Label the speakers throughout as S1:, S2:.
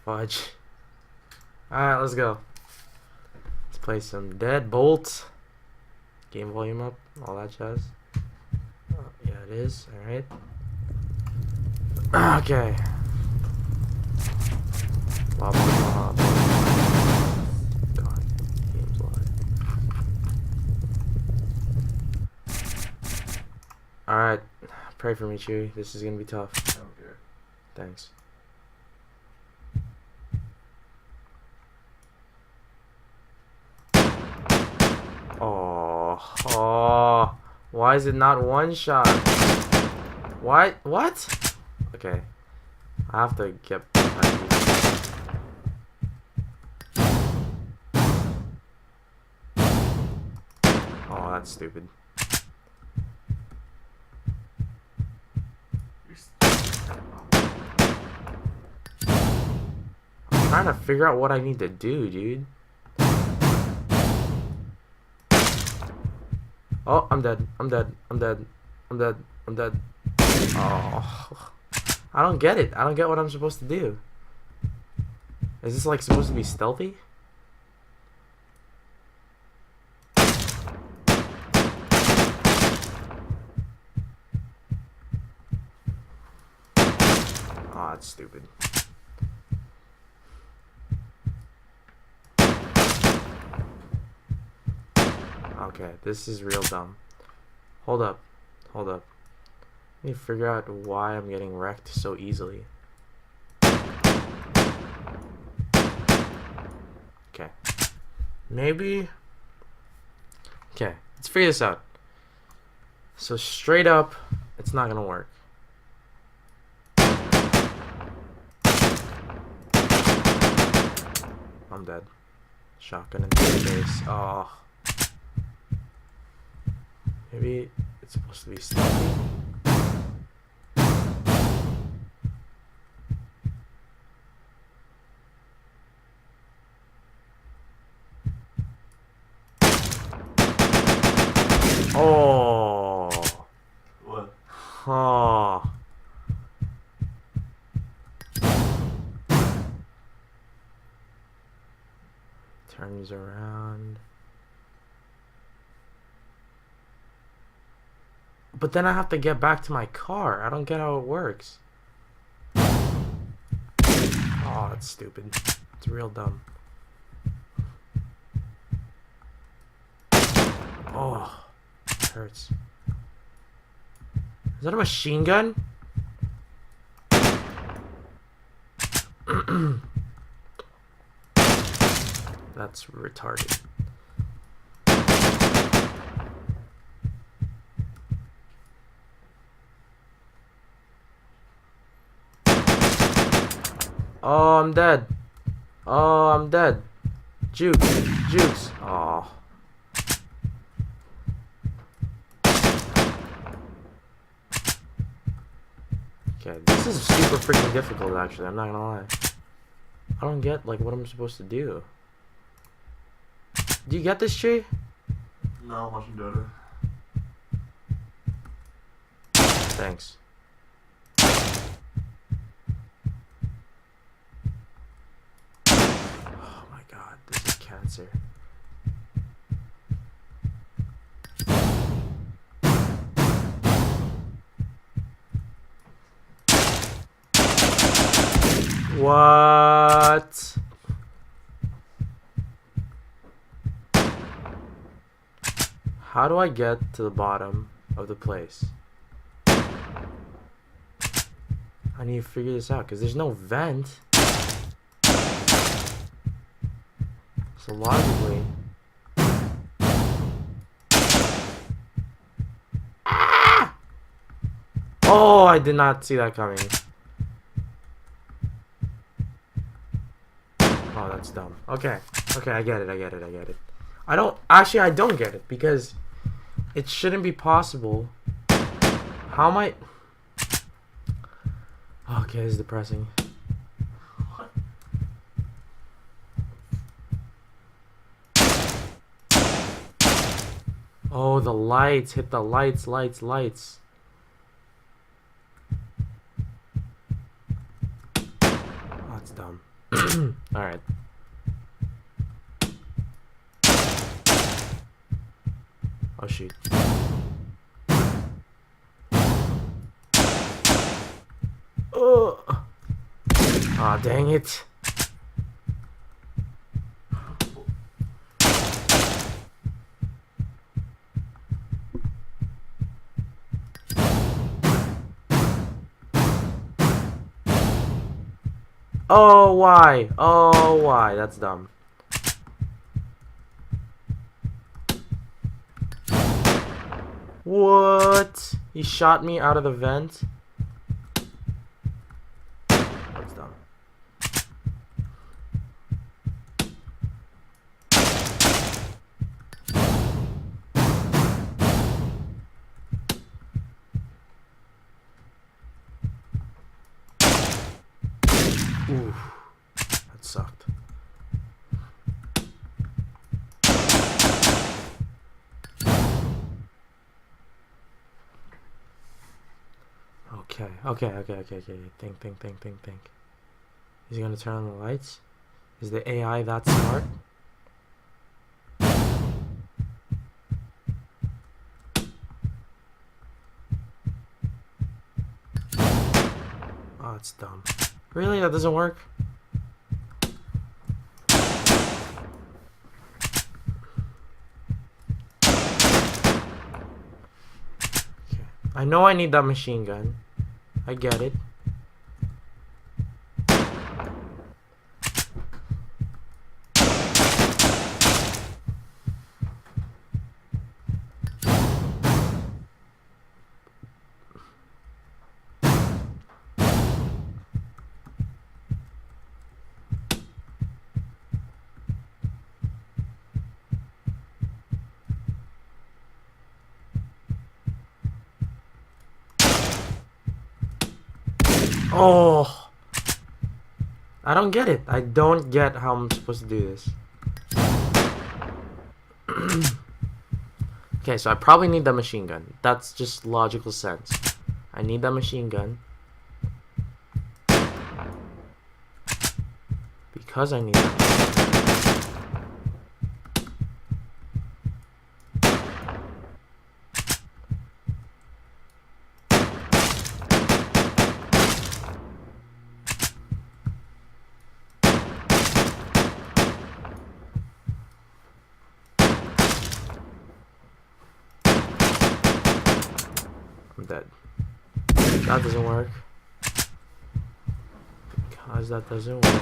S1: Fudge. Alright, let's go. Let's play some Deadbolt. Game volume up, all that jazz. Oh, yeah, it is. Alright. Okay. Blah, blah, blah, blah. God, game's live. Alright. Pray for me, Chewy. This is gonna be tough.
S2: I don't care.
S1: Thanks. Oh, why is it not one shot? What? Okay, I have to get. Oh, that's stupid. I'm trying to figure out what I need to do, dude. Oh, I'm dead. I'm dead. Oh. I don't get it. I don't get what I'm supposed to do. Is this like supposed to be stealthy? Oh, that's stupid. Okay, this is real dumb. Hold up. Let me figure out why I'm getting wrecked so easily. Okay. Maybe. Okay, let's figure this out. So straight up, it's not gonna work. I'm dead. Shotgun into the face. Oh. Maybe it's supposed to be stealthy. Oh.
S2: What?
S1: Oh. Turns around. But then I have to get back to my car. I don't get how it works. Oh, that's stupid. It's real dumb. Oh, it hurts. Is that a machine gun? That's retarded. Oh, I'm dead. Jukes. Oh. Okay, this is super freaking difficult, actually. I'm not gonna lie. I don't get, like, what I'm supposed to do. Do you get this, Tree?
S2: No, I'm watching Dota.
S1: Thanks. Oh my god, this is cancer. What? How do I get to the bottom of the place? I need to figure this out because there's no vent. So logically... Ah! Oh, I did not see that coming. Oh, that's dumb. Okay, I get it. I don't get it because it shouldn't be possible. How am I... Okay, this is depressing. Oh, the lights. Hit the lights. Oh, that's dumb. Alright. Oh shoot. Oh. Aw, dang it. Oh, why? Oh, why? That's dumb. What? He shot me out of the vent? That's dumb. Ooh, that sucked. Okay. Think. Is he gonna turn on the lights? Is the AI that smart? Oh, it's dumb. Really? That doesn't work? Okay. I know I need that machine gun. I get it. Oh, I don't get it. I don't get how I'm supposed to do this. Okay, so I probably need that machine gun. That's just logical sense. I need that machine gun. Because I need that. I'm dead. That doesn't work. Because that doesn't work.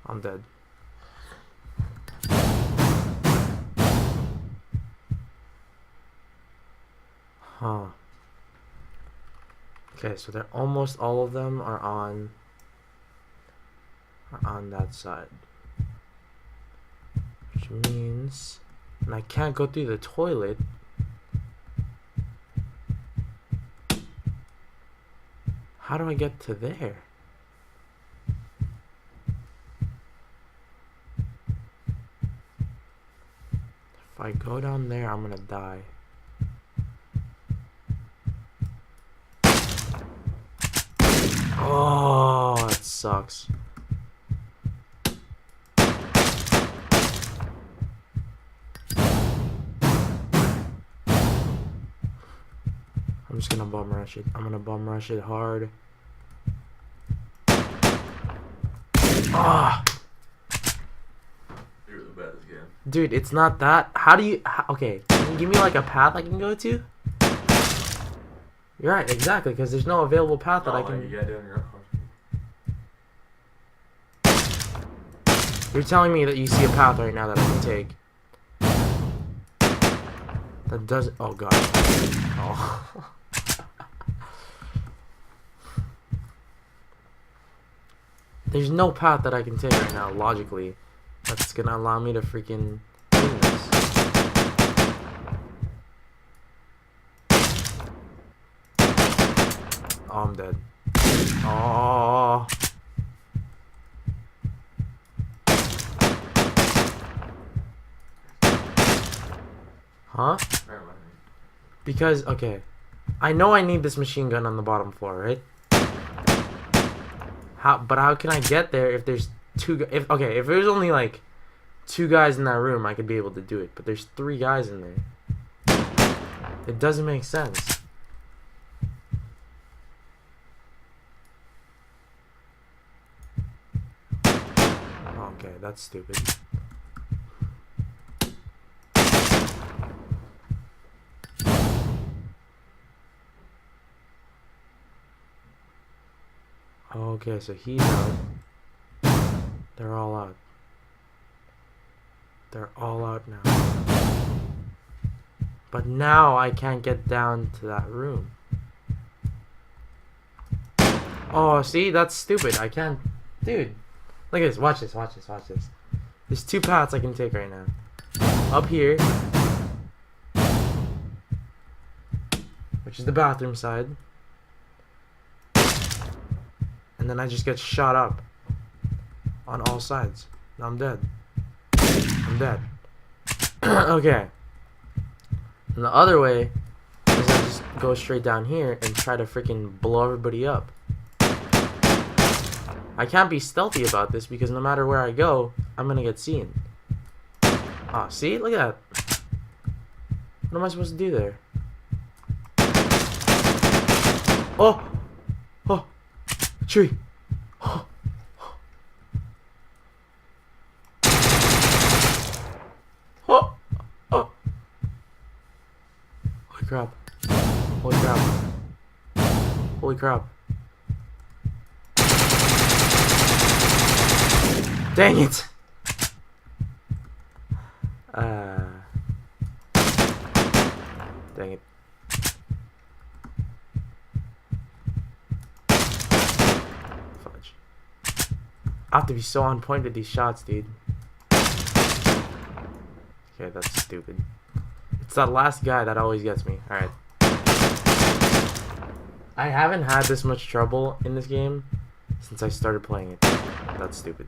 S1: I'm dead. Huh. Okay, so they're almost all of them are on that side. Which means, and I can't go through the toilet. How do I get to there? If I go down there, I'm gonna die. Oh, that sucks. I'm just gonna bum rush it. I'm gonna bum rush it hard. Ah!
S2: You're the baddest game.
S1: Dude, it's not that. How do you... okay, can you give me like a path I can go to? You're right, exactly, because there's no available path that I can...
S2: You gotta do it on your own.
S1: You're telling me that you see a path right now that I can take. That doesn't... oh, God. Oh. There's no path that I can take right now, logically, that's gonna allow me to freaking do this. Oh, I'm dead. Oh. Huh? Because, okay, I know I need this machine gun on the bottom floor, right? How can I get there if there's if there's only like 2 guys in that room, I could be able to do it. But there's 3 guys in there. It doesn't make sense. Okay, that's stupid. Okay, so he's out. They're all out. They're all out now. But now I can't get down to that room. Oh, see? That's stupid. I can't... Dude. Look at this. Watch this. Watch this. Watch this. There's 2 paths I can take right now. Up here. Which is the bathroom side. And then I just get shot up. On all sides. Now I'm dead. I'm dead. Okay. And the other way is I just go straight down here and try to freaking blow everybody up. I can't be stealthy about this because no matter where I go, I'm gonna get seen. Ah, see? Look at that. What am I supposed to do there? Oh! Oh! Tree! Oh! Oh! Oh! Holy crap. Holy crap. Holy crap. Dang it! Dang it. Fudge. I have to be so on point with these shots, dude. Okay, that's stupid. It's that last guy that always gets me. Alright. I haven't had this much trouble in this game since I started playing it. That's stupid.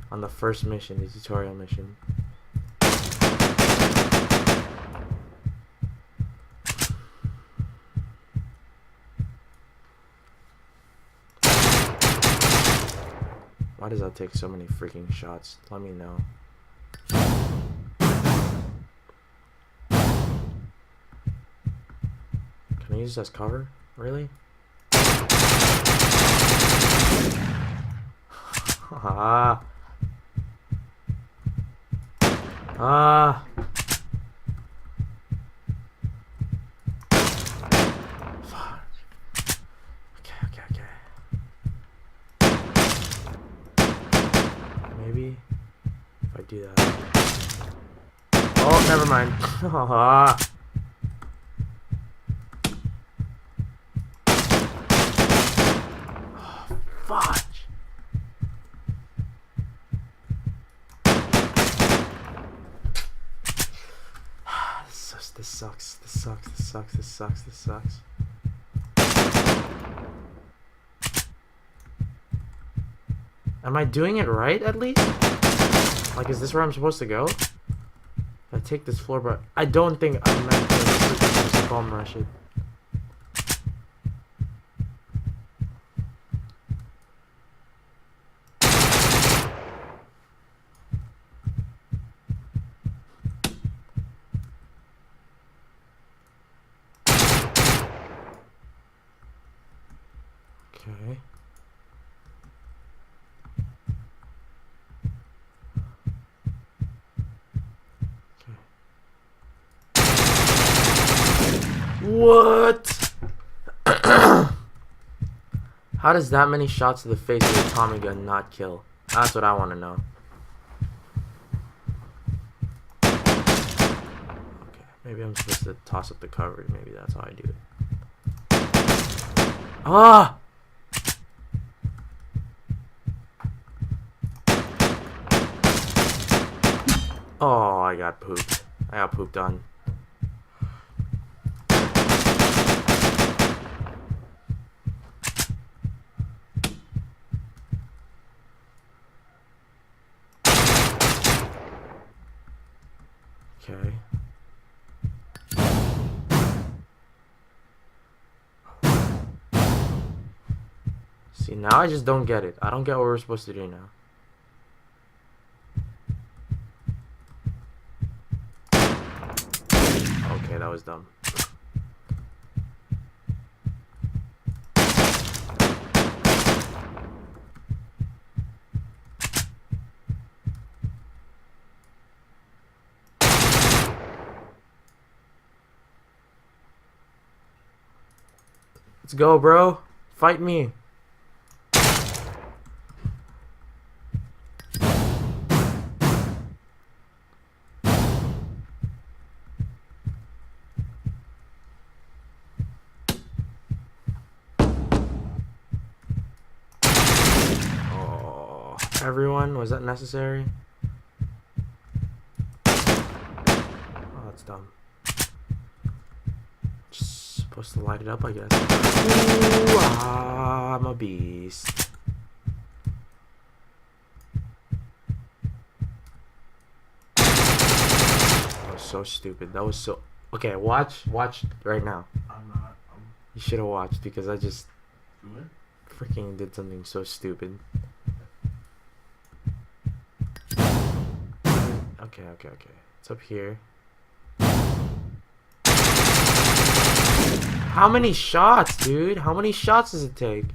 S1: On the first mission, the tutorial mission. Why does that take so many freaking shots? Let me know. Can I use this as cover? Really? Ah. Ah. Fuck. Okay. Maybe if I do that. Oh, never mind. Ah. Oh, fuck. This sucks. Am I doing it right, at least? Like, is this where I'm supposed to go? If I take this floor, but I don't think I'm meant to bomb rush it. Okay. What? How does that many shots to the face with a Tommy gun not kill? That's what I want to know. Okay, maybe I'm supposed to toss up the cover. Maybe that's how I do it. Ah! Oh, I got pooped. I got pooped on. Okay. See, now I just don't get it. I don't get what we're supposed to do now. Okay, that was dumb. Let's go, bro. Fight me. Oh, everyone, was that necessary? Oh, that's dumb. Just supposed to light it up, I guess. Ooh, I'm a beast. That was so stupid. That was so... Okay, watch right now.
S2: I'm not.
S1: You should have watched because I just
S2: Doing?
S1: freaking did something so stupid. Okay. It's up here. How many shots, dude? How many shots does it take?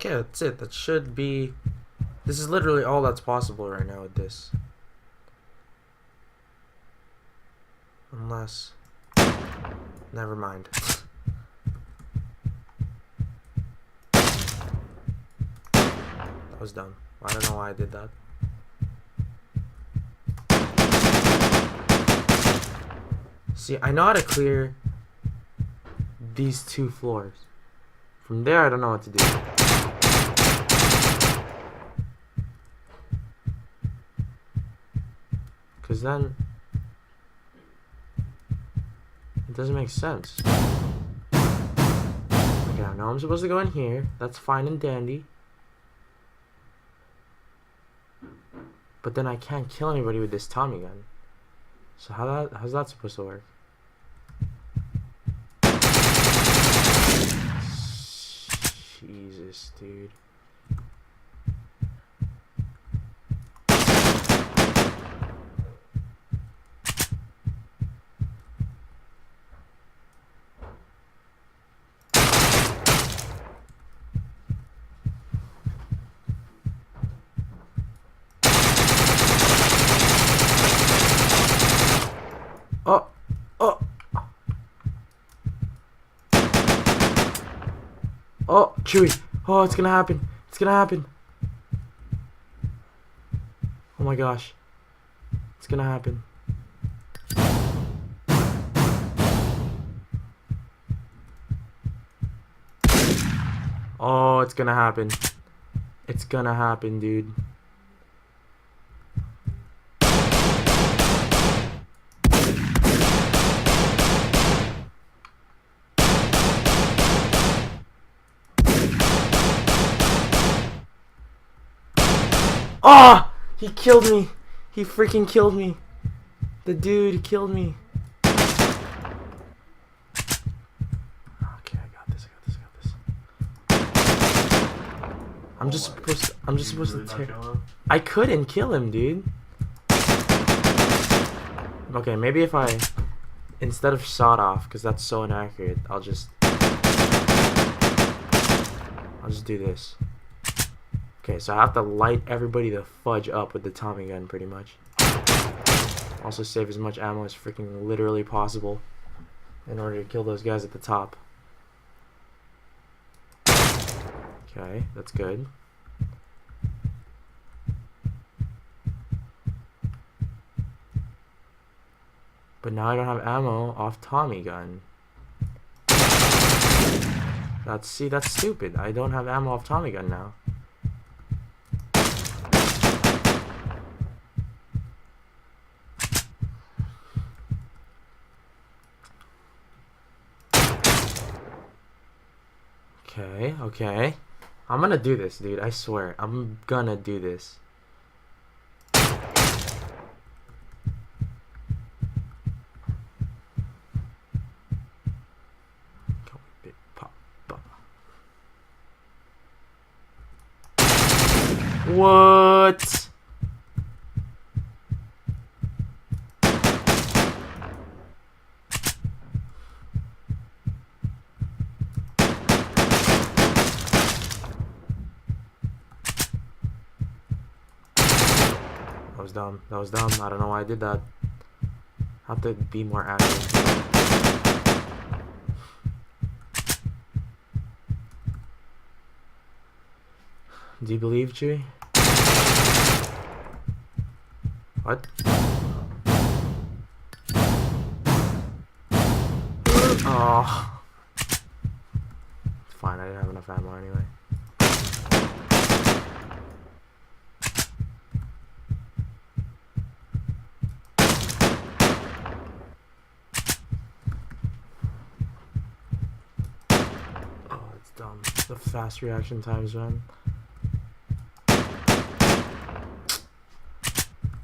S1: Okay, that's it. That should be... This is literally all that's possible right now with this. Unless... Never mind. That was dumb. I don't know why I did that. See, I know how to clear these 2 floors. From there, I don't know what to do. Because then it doesn't make sense. Okay, I know I'm supposed to go in here. That's fine and dandy. But then I can't kill anybody with this Tommy gun. So how's that supposed to work? Jesus, dude. Oh, Chewie. Oh, it's gonna happen. It's gonna happen. Oh my gosh. It's gonna happen. Oh, it's gonna happen. It's gonna happen, dude. Oh! He killed me. He freaking killed me. The dude killed me. Okay, I got this. I'm just supposed to tear. I couldn't kill him, dude. Okay, maybe if I, instead of sawed off, because that's so inaccurate, I'll just do this. Okay, so I have to light everybody the fudge up with the Tommy gun, pretty much. Also save as much ammo as freaking literally possible in order to kill those guys at the top. Okay, that's good. But now I don't have ammo off Tommy gun. That's stupid. I don't have ammo off Tommy gun now. Okay, okay. I'm gonna do this, dude. I swear. I'm gonna do this. Big pop, pop. What? That was dumb. That was dumb. I don't know why I did that. I have to be more active. Do you believe, Chewy? What? Oh. It's fine, I didn't have enough ammo anyway. Oh, it's dumb. The fast reaction times, man.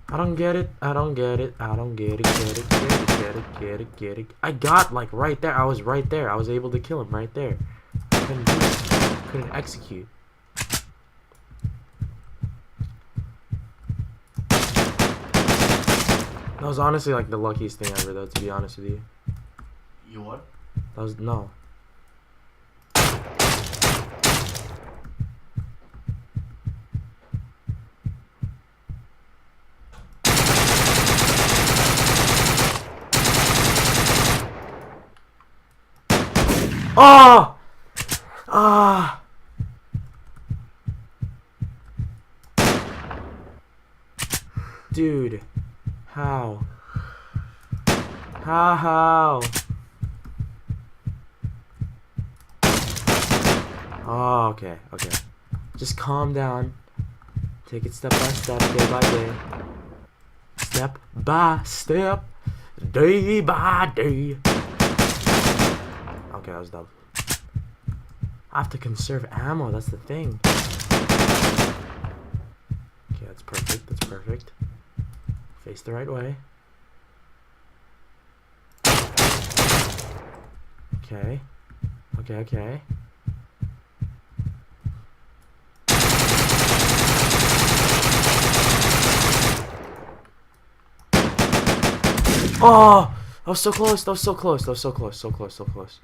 S1: I don't get it. I don't get it. I don't get it. Get it. Get it. Get it. Get it. Get it. I got like right there. I was right there. I was able to kill him right there. Couldn't do it. Couldn't execute. That was honestly like the luckiest thing ever, though. To be honest with you.
S2: You what?
S1: That was no. Oh! Ah! Dude. How? How? Oh, okay, okay. Just calm down. Take it step by step, day by day. Step by step, day by day. Okay, that was dumb. I have to conserve ammo, that's the thing. Okay, that's perfect, that's perfect. Face the right way. Okay. Okay, okay. Oh! That was so close, that was so close, that was so close, so close, so close.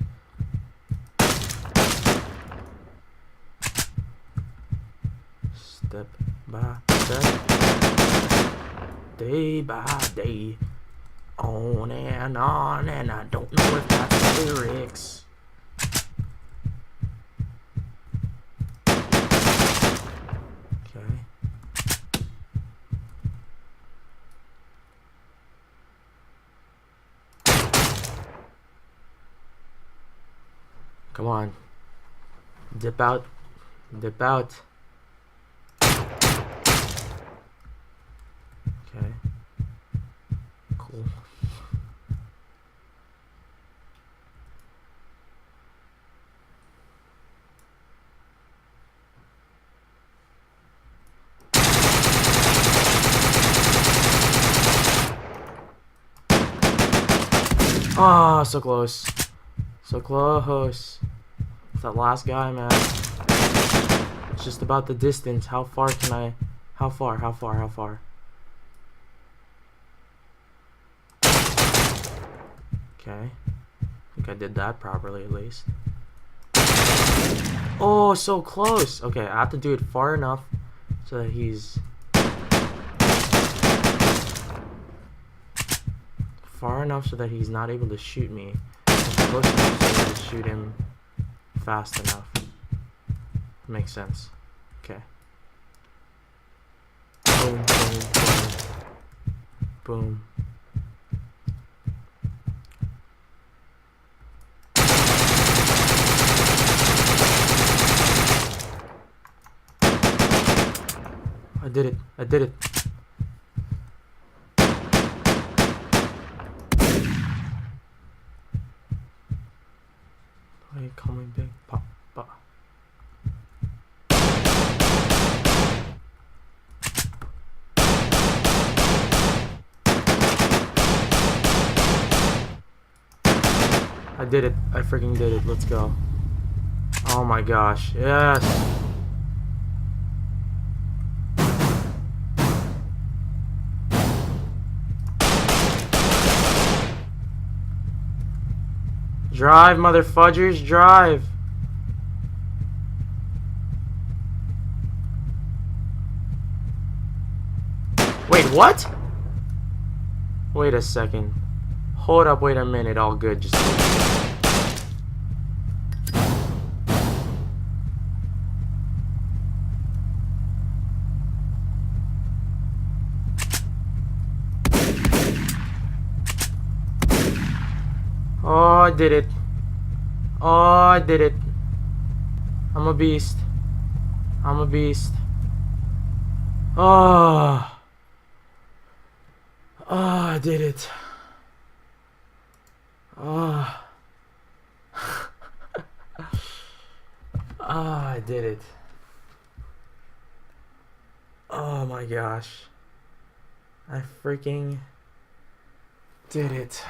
S1: Step by step, day by day, on, and I don't know if that's the lyrics. Okay. Come on. Dip out. Dip out. Okay. Cool. Ah, so close. So close. It's that last guy, man. It's just about the distance. How far can I... How far? How far? How far? Okay. I think I did that properly at least. Oh, so close. Okay, I have to do it far enough so that he's... Far enough so that he's not able to shoot me. Close enough so that I can shoot him fast enough. Makes sense. Okay. Boom, boom, boom. Boom. I did it. I did it. Why are you coming big? Pop, pop. I did it. I freaking did it. Let's go. Oh my gosh. Yes. Drive, motherfudgers, drive. Wait, what? Wait a second. Hold up, wait a minute. All good. Just. Oh, I did it. Oh, I did it. I'm a beast. I'm a beast. Oh. Oh, I did it. Oh. Oh, I did it. Oh my gosh. I freaking did it.